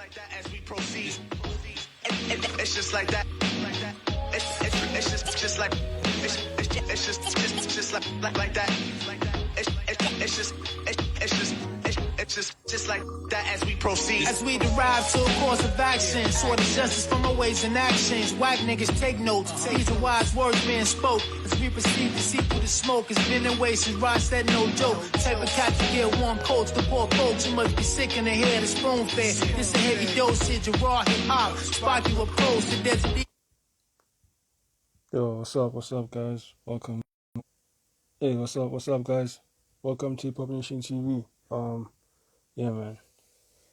like that as we proceed. It's just like that. It's just like it's just like that. It's just like that as we proceed. As we derive to a course of action, sort of justice from our ways and actions. Whack niggas take notes. These are wise words being spoke. As we proceed to see through the smoke, it's been in way since Rod said no joke. Type of cat to get warm coats to poor folks. You must be sick in the head of spoon fed. This a heavy dosage of raw hip hop. Sparky with pros to desert. Yo, what's up, guys? Welcome. Hey, what's up, guys? Welcome to Publishing TV. Yeah, man,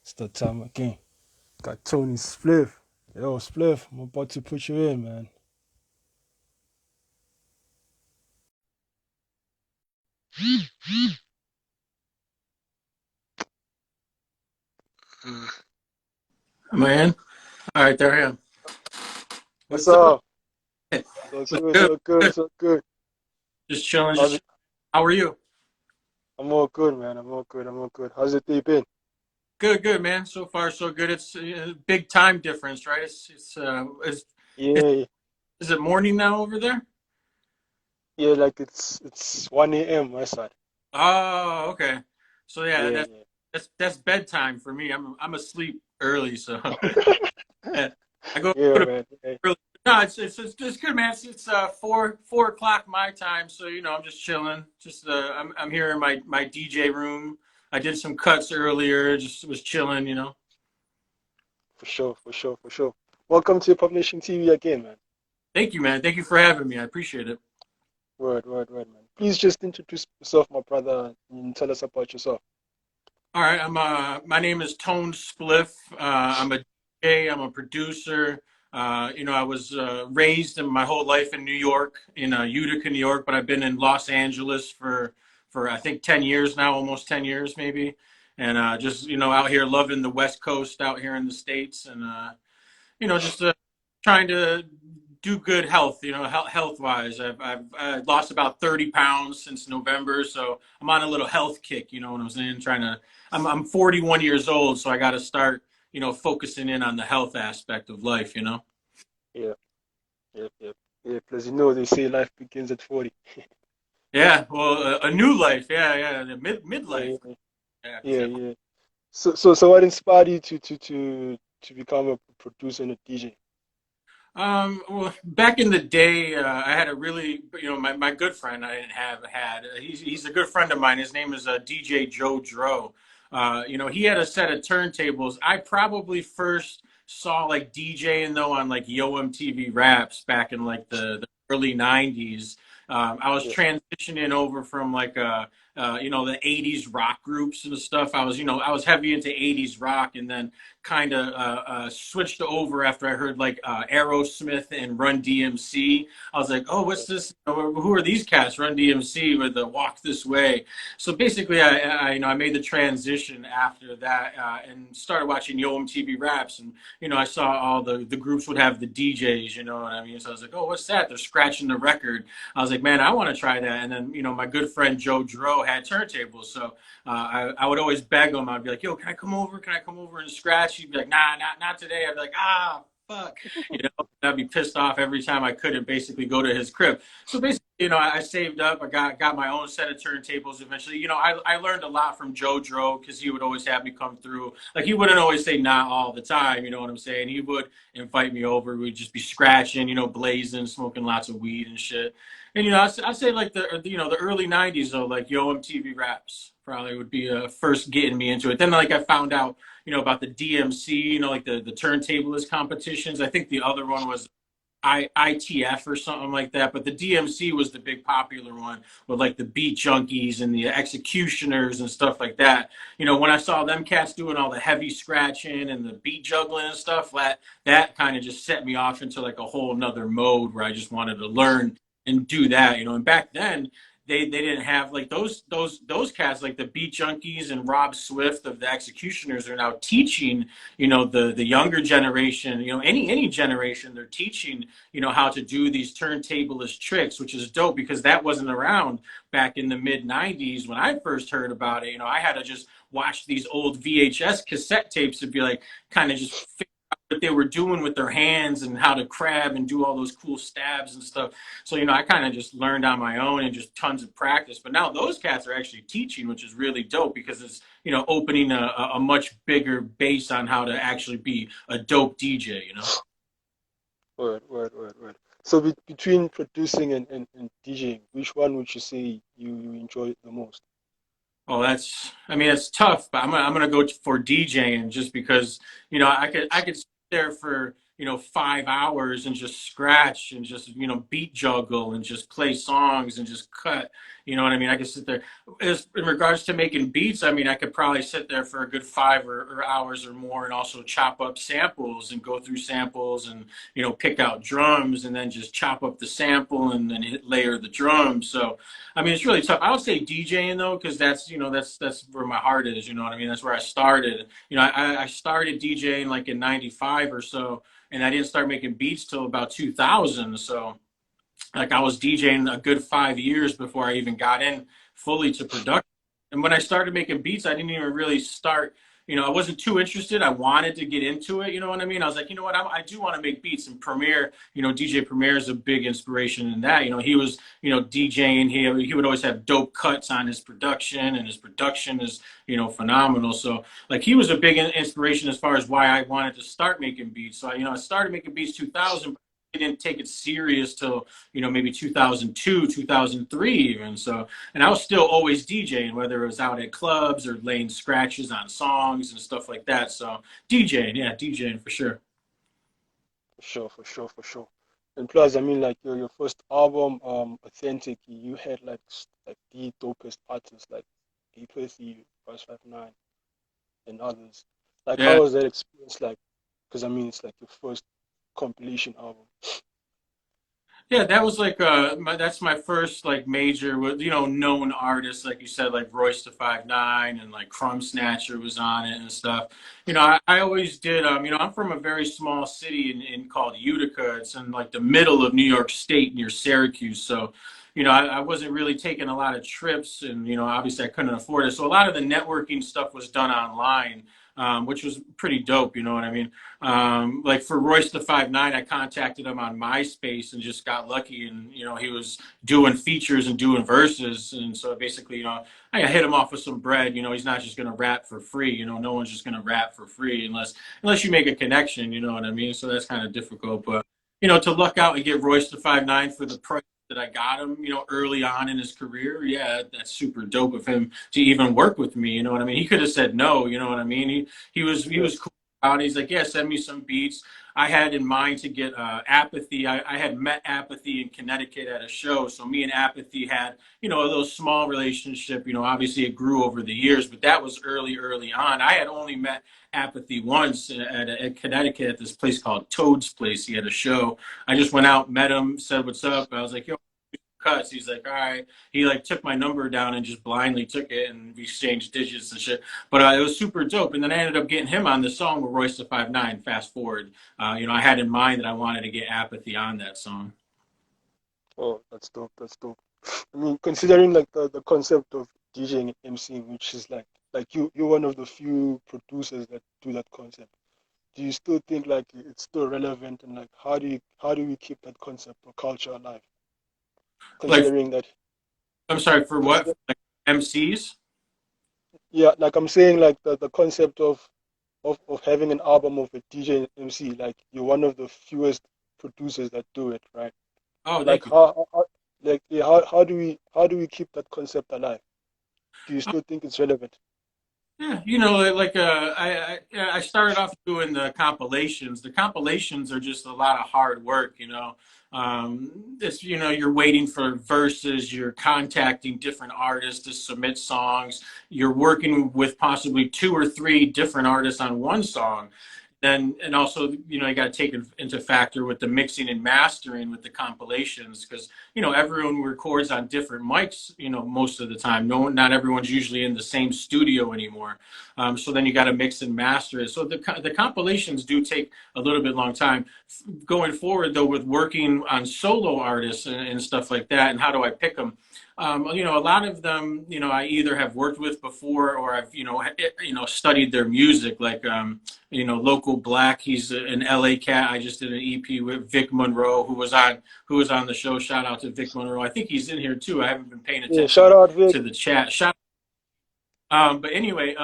it's the time again. Got Tone Spliff. Yo, Spliff, I'm about to put you in, man. Am I in? All right, there I am. What's up? So good. So good. Just chilling. How's it? How are you? I'm all good, man. I'm all good. How's the day been? Good, man. So far, so good. It's a big time difference, right? Yeah, Is it morning now over there? yeah, like it's 1 a.m. my side. Oh, okay. So yeah, Yeah, that's bedtime for me. I'm asleep early, so yeah, I go yeah, to bed man. Yeah, early. No, it's good, man. It's 4 o'clock my time, so I'm just chilling. I'm here in my DJ room. I did some cuts earlier. Just was chilling. for sure. Welcome to Publishing TV again, man. Thank you, man. Thank you for having me. I appreciate it. Word, man. Please just introduce yourself, my brother, and tell us about yourself. All right, my name is Tone Spliff. I'm a DJ. I'm a producer. I was raised in my whole life in New York, in Utica, New York, but I've been in Los Angeles for I think 10 years now, almost 10 years maybe, and just out here loving the West Coast, out here in the States, and just trying to do good health, health wise. I lost about 30 pounds since November, so I'm on a little health kick. You know what I'm saying? I'm 41 years old, so I got to start, focusing in on the health aspect of life. Yeah, yeah. Plus, they say life begins at 40. Yeah, well, a new life. Yeah, the midlife. Yeah, yeah, Yeah, yeah, yeah. So what inspired you to become a producer and a DJ? Well, back in the day, I had a really, my good friend I didn't have had. He's a good friend of mine. His name is DJ Joe Dro. He had a set of turntables. I probably first saw like DJing though on like Yo MTV Raps back in like the early '90s. I was Yeah, transitioning over from like the '80s rock groups and stuff. I was heavy into '80s rock, and then kind of switched over after I heard like Aerosmith and Run DMC. I was like, oh, yeah, what's this? Who are these cats? Run DMC with the Walk This Way. So basically, I made the transition after that and started watching Yo MTV Raps, and I saw all the groups would have the DJs. You know what I mean? So I was like, oh, what's that? They're scratching the record. I was like, man, I want to try that. And then my good friend Joe Dro had turntables, so I would always beg him. I'd be like, yo, can I come over? Can I come over and scratch? He'd be like, nah, not today. I'd be like, fuck. I'd be pissed off every time I couldn't basically go to his crib. So basically, I saved up. I got my own set of turntables eventually. I learned a lot from Joe Dro because he would always have me come through. Like, he wouldn't always say nah all the time, you know what I'm saying? He would invite me over. We'd just be scratching, blazing, smoking lots of weed and shit. And I'd say like the early '90s though, like Yo MTV Raps probably would be first getting me into it. Then like I found out about the DMC, like the turntablist competitions. I think the other one was ITF or something like that, but the DMC was the big popular one with like the beat junkies and the executioners and stuff like that. When I saw them cats doing all the heavy scratching and the beat juggling and stuff, that kind of just set me off into like a whole nother mode where I just wanted to learn and do that. And back then they didn't have like those cats like the Beat Junkies and Rob Swift of the Executioners are now teaching, the younger generation, any generation, they're teaching, how to do these turntablist tricks, which is dope because that wasn't around back in the mid 90s when I first heard about it. I had to just watch these old VHS cassette tapes to be like kind of just what they were doing with their hands and how to crab and do all those cool stabs and stuff. So, I kind of just learned on my own and just tons of practice. But now those cats are actually teaching, which is really dope because it's, opening a much bigger base on how to actually be a dope DJ. Word. So between producing and DJing, which one would you say you enjoy the most? Oh, it's tough, but I'm gonna go for DJing just because, I could sit there for, 5 hours and just scratch and just, beat juggle and just play songs and just cut. You know what I mean? I could sit there. In regards to making beats, I could probably sit there for a good 5 hours or more and also chop up samples and go through samples and, pick out drums and then just chop up the sample and then layer the drums. So, it's really tough. I would say DJing though, because that's where my heart is. You know what I mean? That's where I started. I started DJing like in '95 or so, and I didn't start making beats till about 2000. So, like I was DJing a good 5 years before I even got in fully to production. And when I started making beats, I didn't even really start. I wasn't too interested. I wanted to get into it. You know what I mean? I was like, you know what? I do want to make beats. And Premier, DJ Premier is a big inspiration in that. He was, DJing. He would always have dope cuts on his production, and his production is, phenomenal. So like he was a big inspiration as far as why I wanted to start making beats. So I started making beats 2000. But I didn't take it serious till maybe 2002, 2003 even. So, and I was still always DJing, whether it was out at clubs or laying scratches on songs and stuff like that. So DJing for sure. For sure. And plus, like your first album, Authentic, you had like the dopest artists like Apathy, Verse 59, and others. Like, Yeah. how was that experience like? Because it's like your first compilation album. Yeah, that was like that's my first like major with known artists like you said like Royce the 5'9" and like Crumb Snatcher was on it and stuff. I always did I'm from a very small city in called Utica. It's in like the middle of New York State near Syracuse. So I wasn't really taking a lot of trips and obviously I couldn't afford it. So a lot of the networking stuff was done online. Which was pretty dope, you know what I mean? Like for Royce the 5'9", I contacted him on MySpace and just got lucky, and he was doing features and doing verses, and so basically, I hit him off with some bread. He's not just gonna rap for free. No one's just gonna rap for free unless you make a connection. You know what I mean? So that's kind of difficult, but to luck out and get Royce the 5'9" for the price that I got him, early on in his career. Yeah, that's super dope of him to even work with me. You know what I mean? He could have said no. You know what I mean? He was cool about it. He's like, yeah, send me some beats. I had in mind to get Apathy. I had met Apathy in Connecticut at a show, so me and Apathy had a little small relationship. Obviously it grew over the years, but that was early on. I had only met Apathy once at Connecticut at this place called Toad's Place. He had a show. I just went out, met him, said what's up. I was like, yo, cuts. He's like, all right. He like took my number down and just blindly took it, and we exchanged digits and shit. But it was super dope. And then I ended up getting him on the song with Royce the 5'9". Fast forward, I had in mind that I wanted to get Apathy on that song. Oh, that's dope. That's dope. Considering like the concept of DJing and MCing, which is like you're one of the few producers that do that concept. Do you still think like it's still relevant, and like how do we keep that concept or culture alive? Like, Considering that, I'm sorry, for what? consider Like MCs? yeah, like I'm saying, like the concept of having an album of a DJ and MC, like you're one of the fewest producers that do it, right? Oh, Like thank you. like yeah, how do we keep that concept alive? Do you still think it's relevant? Yeah, like I started off doing the compilations. The compilations are just a lot of hard work. It's you're waiting for verses, you're contacting different artists to submit songs, you're working with possibly two or three different artists on one song. then and also you know you got to take it into factor with the mixing and mastering with the compilations because you know everyone records on different mics you know most of the time not everyone's usually in the same studio anymore, so then you got to mix and master it, so the compilations do take a little bit long time. Going forward though with working on solo artists and stuff like that, and how do I pick them? You know, a lot of them, you know, I either have worked with before or I've, you know, studied their music. Like, you know, Local Black. He's an LA cat. I just did an EP with Vic Monroe, who was on the show. Shout out to Vic Monroe. I think he's in here too. I haven't been paying Yeah, shout attention out Vic. to the chat. But anyway,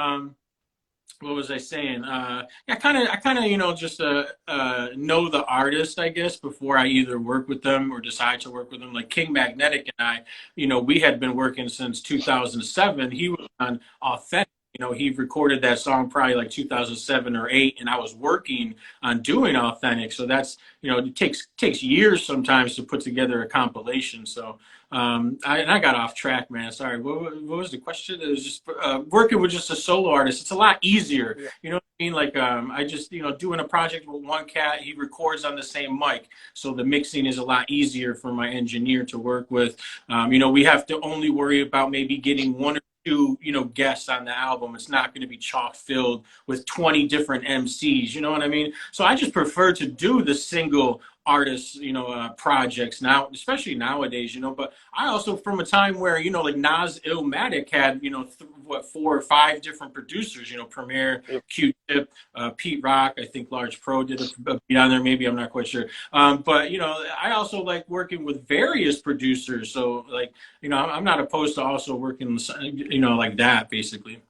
what was I saying? I kind of, you know, just know the artist, I guess, before I either work with them or decide to work with them. Like King Magnetic and I, you know, we had been working since 2007. He was on Authentic. You know, he recorded that song probably like 2007 or 8, and I was working on doing Authentic. So that's, you know, it takes years sometimes to put together a compilation. So I got off track, man. Sorry. What was the question? It was just working with just a solo artist. It's a lot easier. Yeah. You know what I mean? Like I just, you know, doing a project with one cat, he records on the same mic. So the mixing is a lot easier for my engineer to work with. You know, we have to only worry about maybe getting one or two, you know, guests on the album. It's not going to be chock filled with 20 different MCs. You know what I mean? So I just prefer to do the single artists, you know, projects now, especially nowadays, you know. But I also, from a time where, you know, like Nas Illmatic had, you know, 4 or 5 different producers, you know, Premier, Yep. Q-Tip, Pete Rock, I think Large Pro did a beat on there, maybe, I'm not quite sure. But, you know, I also like working with various producers. So, like, you know, I'm not opposed to also working, you know, like that, basically.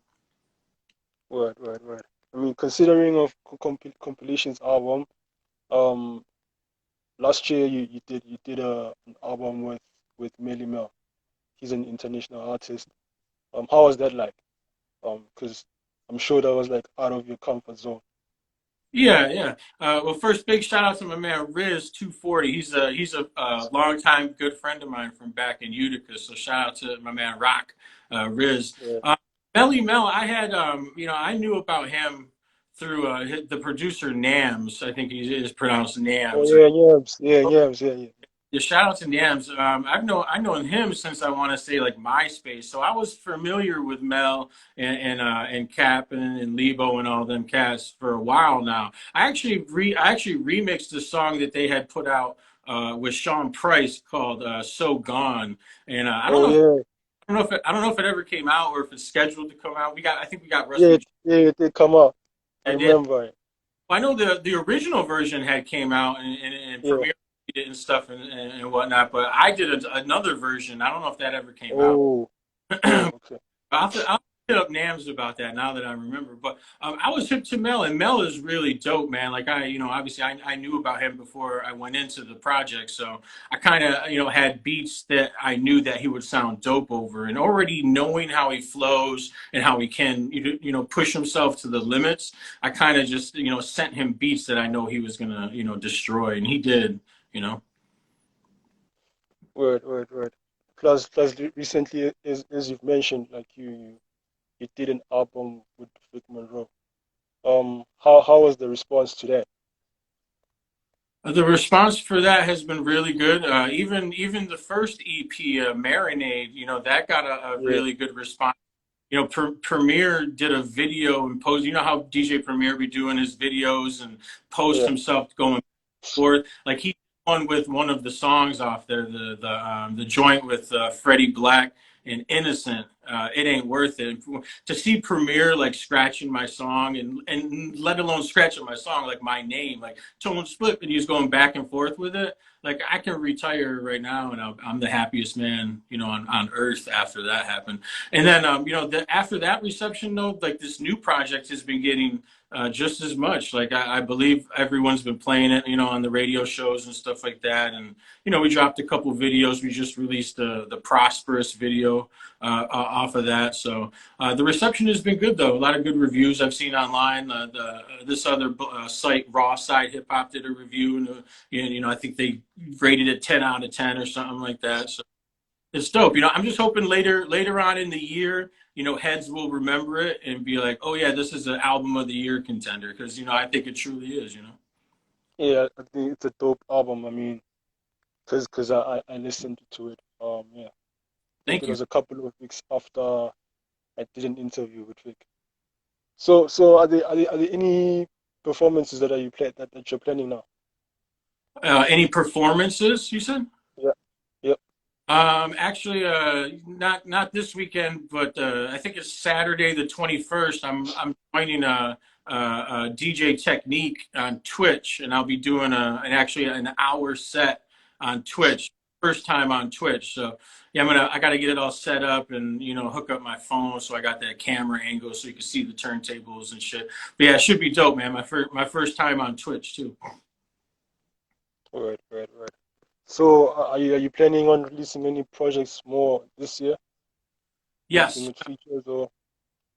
Right. I mean, considering of compilations album, um, last year you did an album with Melly Mel. He's an international artist. How was that like? Because I'm sure that was like out of your comfort zone. Yeah. Well, first, big shout out to my man Riz 240. He's a longtime good friend of mine from back in Utica. So shout out to my man Rock, Riz. Yeah. Melly Mel, I had you know, I knew about him through the producer Nams. I think he is pronounced Oh Nams. yeah, Yams. Yeah, Yams. Yeah. Yeah, shout out to Nams. I've known him since I want to say like MySpace, so I was familiar with Mel and Cap and Lebo and all them cats for a while now. I actually remixed the song that they had put out with Sean Price called "So Gone," and Oh yeah. I don't know if it ever came out or if it's scheduled to come out. I think we got Yeah, Rusty. it did come up. I It did. remember it. I know the original version had came out and Yeah. premiere it and stuff and whatnot, but I did another version. I don't know if that ever came out. Oh, okay. I'll hit up Nams about that now that I remember. But I was hip to Mel, and Mel is really dope, man. Like you know, obviously I knew about him before I went into the project, so I kind of, you know, had beats that I knew that he would sound dope over, and already knowing how he flows and how he can, you know, push himself to the limits. I kind of just, you know, sent him beats that I know he was gonna, you know, destroy, and he did, you know. Word. Plus, recently, as you've mentioned, like you did an album with Vic Monroe. How was the response to that? The response for that has been really good. Even the first EP, Marinade, you know, that got a Yeah, really good response. You know, Premier did a video and posed. You know how DJ Premier be doing his videos and post yeah, himself going forth. Like he won with one of the songs off there, the joint with Freddie Black and Innocent. It ain't worth it. To see Premier like scratching my song and let alone scratching my song like my name, like Tone Spliff, and he's going back and forth with it. Like I can retire right now, and I'm the happiest man, you know, on earth after that happened. And then, you know, after that reception, though, like this new project has been getting just as much. Like I believe everyone's been playing it, you know, on the radio shows and stuff like that. And you know, we dropped a couple videos. We just released the Prosperous video off of that. So the reception has been good, though. A lot of good reviews I've seen online. This other site, Raw Side Hip Hop, did a review, and you know, I think they rated it 10 out of 10 or something like that. So It's dope. I'm just hoping later on in the year, heads will remember it and be like, oh yeah, this is an album of the year contender because I think it truly is. Yeah, I think it's a dope album. I mean, cause I listened to it. Yeah, I think Thank it you. was a couple of weeks after I did an interview with Vic. So are there any performances that are you play that you're planning now? Any performances you said? Yeah. Yep. Actually, not this weekend, but I think it's Saturday the 21st. I'm joining DJ Technique on Twitch, and I'll be doing actually an hour set on Twitch. First time on Twitch, so yeah, I got to get it all set up and hook up my phone so I got that camera angle so you can see the turntables and shit. But yeah, it should be dope, man. My first time on Twitch too. All right. Right. Right. So are you planning on releasing any projects more this year? Anything Yes. with features or?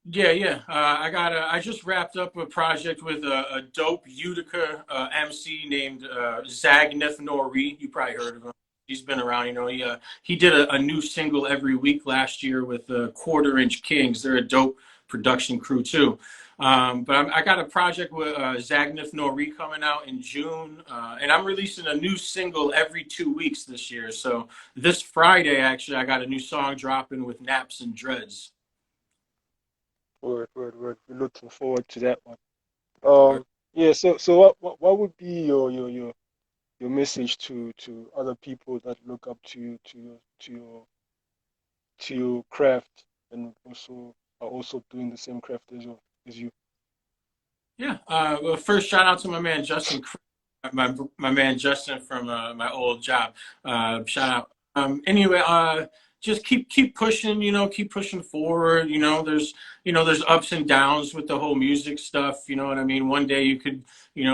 Yeah, yeah. I just wrapped up a project with a dope Utica MC named Zagneth Nori. You probably heard of him. He's been around. He did a new single every week last year with Quarter Inch Kings. They're a dope production crew too. But I got a project with Zagneth Nori coming out in June, and I'm releasing a new single every 2 weeks this year. So this Friday, actually, I got a new song dropping with Naps and Dreads. Word, word, word. We're looking forward to that one. Or, Yeah. So what would be your message to other people that look up to your craft and also are also doing the same craft as you? Yeah. Well, first, shout out to my man Justin, my man Justin from my old job. Shout out. Anyway, just keep pushing. Keep pushing forward. There's ups and downs with the whole music stuff. You know what I mean? One day you could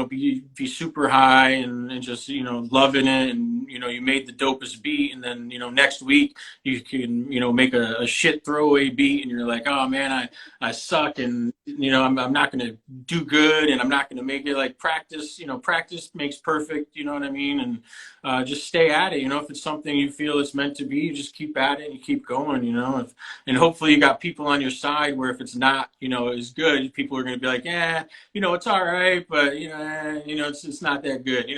be super high and just loving it, and you made the dopest beat, and then next week you can make a shit throwaway beat, and you're like, oh man, I suck, and I'm not gonna do good, and I'm not gonna make it. Like practice, practice makes perfect. You know what I mean? And just stay at it. If it's something you feel it's meant to be, you just keep at it and you keep going. And hopefully you got people on your side where if it's not as good, people are gonna be like, yeah, it's all right, but it's not that good. You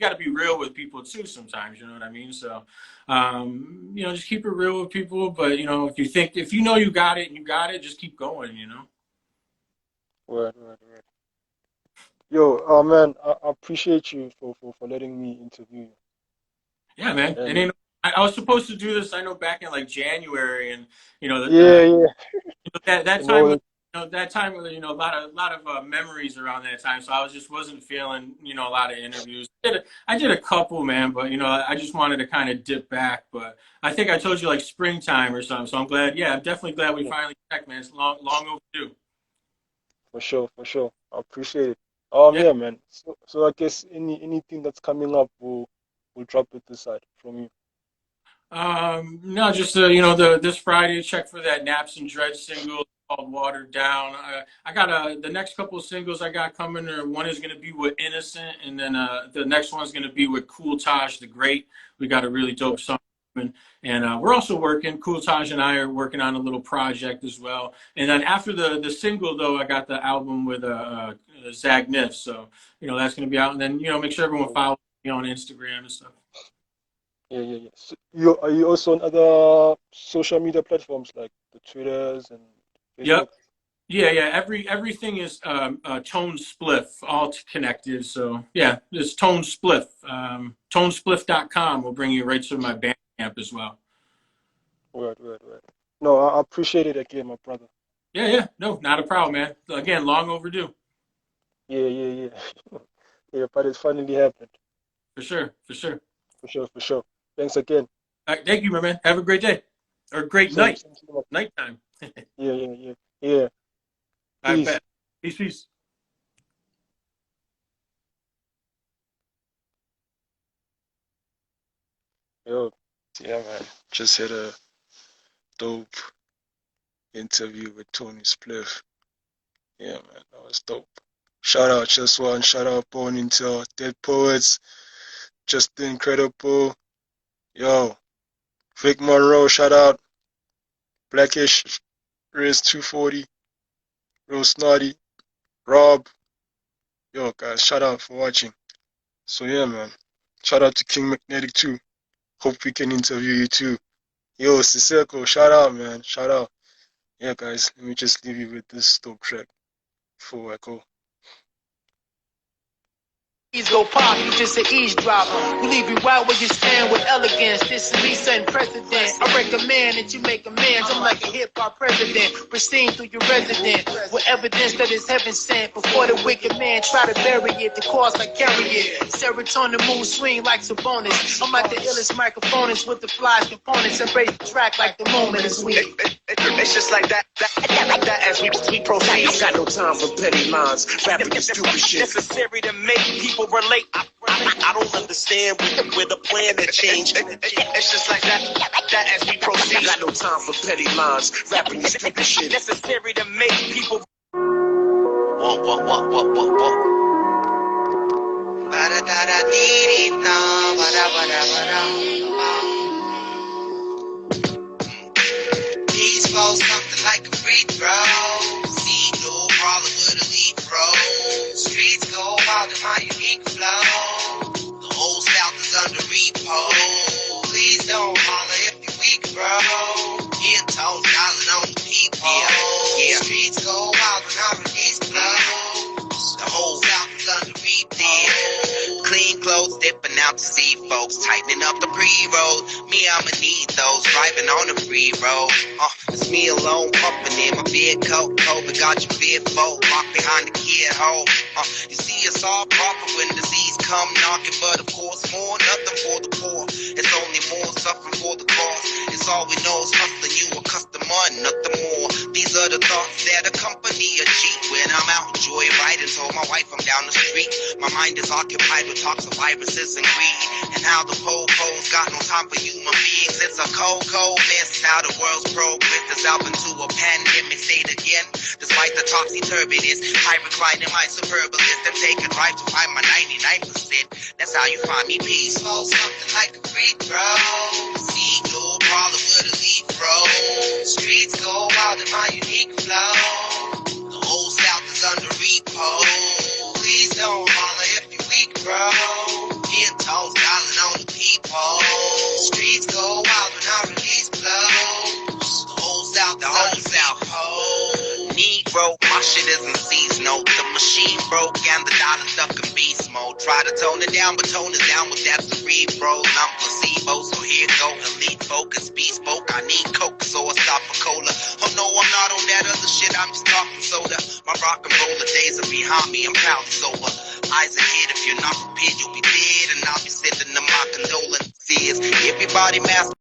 gotta be real with people too sometimes. You know what I mean? So, just keep it real with people. But if you know you got it and you got it, just keep going. Word, word, word. Yo, man, I appreciate you for letting me interview you. Yeah, man. And And I was supposed to do this. I know back in like January, and yeah, yeah, that you time was know, a lot of memories around that time. So I just wasn't feeling a lot of interviews. I did a couple, man, but I just wanted to kind of dip back. But I think I told you like springtime or something. So I'm glad. Yeah, I'm definitely glad we yeah, finally checked, man. It's long overdue. for sure, for sure. I appreciate it. Yeah. Yeah, man. So I guess anything that's coming up, we'll drop it this side from you. No, just this Friday, check for that Naps and Dread single called "Watered Down." I got the next couple of singles I got coming. One is going to be with Innocent, and then the next one's going to be with Cool Taj the Great. We got a really Yeah, dope song coming. And we're also working. Cool Taj and I are working on a little project as well. And then after the single, though, I got the album with Zag Niff. So that's going to be out. And then make sure everyone yeah, follows me on Instagram and stuff. yeah, yeah, yeah. So are you also on other social media platforms like the Twitters and Facebook? Yep. Yeah, yeah. Everything is Tone Spliff, all connected. So yeah, it's Tone Spliff. ToneSpliff.com will bring you right to my Bandcamp as well. Word, word, word. No, I appreciate it again, my brother. Yeah, yeah. No, not a problem, man. Again, long overdue. Yeah, yeah, yeah. Yeah, but it finally happened. For sure, for sure. For sure, for sure. Thanks again. All right, thank you, my man. Have a great day or great Same, night. same, same. Nighttime. Yeah, yeah, yeah. Yeah. I Peace. bet. Peace, peace. Yo. Yeah, man. Just had a dope interview with Tony Spliff. Yeah, man. That was dope. Shout out Just One. Shout out Born Intel. Dead Poets. Just incredible. Yo. Vic Monroe, shout out. Blackish, Riz 240, Real Snotty, Rob. Yo, guys, shout out for watching. So, yeah, man. Shout out to King Magnetic, too. Hope we can interview you, too. Yo, Siseko, shout out, man. Shout out. Yeah, guys, let me just leave you with this dope track before I go. Go pop, you just an eavesdropper. We leave you right where you stand with elegance. This is me setting precedent. I recommend that you make amends. I'm like a hip-hop president, pristine through your resident, with evidence that is heaven sent. Before the wicked man try to bury it, the cause I carry it. Serotonin mood swing like Sabonis. I'm like the illest microphonist with the flyest components. Embrace the track like the moment is sweet. It's just like that as we proceed. I got no time for petty lines, rapping this stupid shit. Necessary to make people relate. I don't understand with a plan that change. It's just like that as we proceed. I got no time for petty lines, rapping this stupid shit. Necessary to make people. What? These flows something like a free throw. See no problem with elite pros. Streets go wild in my unique flow. The whole South is under repo. Please don't holler if you weak, bro. Here Tone dialing on the people. Yeah. Streets go wild when I release flows. The whole South is under repo. Clean clothes, dipping out to see folks, tightening up the pre-roll. Me, I'ma need those, driving on the free road. It's me alone, pumping in my big coat. COVID got your fearful, locked behind the kid hole. You see us all proper when disease come knocking, but of course more, nothing for the poor. It's only more suffering for the cause. It's all we know is hustling, you a customer, nothing more. These are the thoughts that accompany a cheat. When I'm out joyriding, told my wife I'm down the street. My mind is occupied with talks of viruses and greed, and how the po-po's got no time for human beings. It's a cold mess. How the world's progress is out into a pandemic state again. Despite the topsy-turviness, I recline in my superbalist and take it right to find my 99%. That's how you find me peace. Oh, something like a free throw. See no problem with elite bro. Streets go wild in my unique flow. The whole South is under repo. Please don't holler if you weak, bro. Here Tone's dialing on the people. Streets go wild when I release flows. The whole South, Negro, my shit isn't seasonal. The machine broke and the dollar stuck in beast mode. Try to tone it down, but tone it down with that cerebral. I'm placebo, so here go. Elite focus, bespoke. I need coke, so I stop a cola. Oh no, I'm not on that other shit. I'm just talking soda. My rock and roller days are behind me. I'm proudly sober. Eyes ahead, if you're not prepared, you'll be dead. And I'll be sending them my condolences. Everybody mask.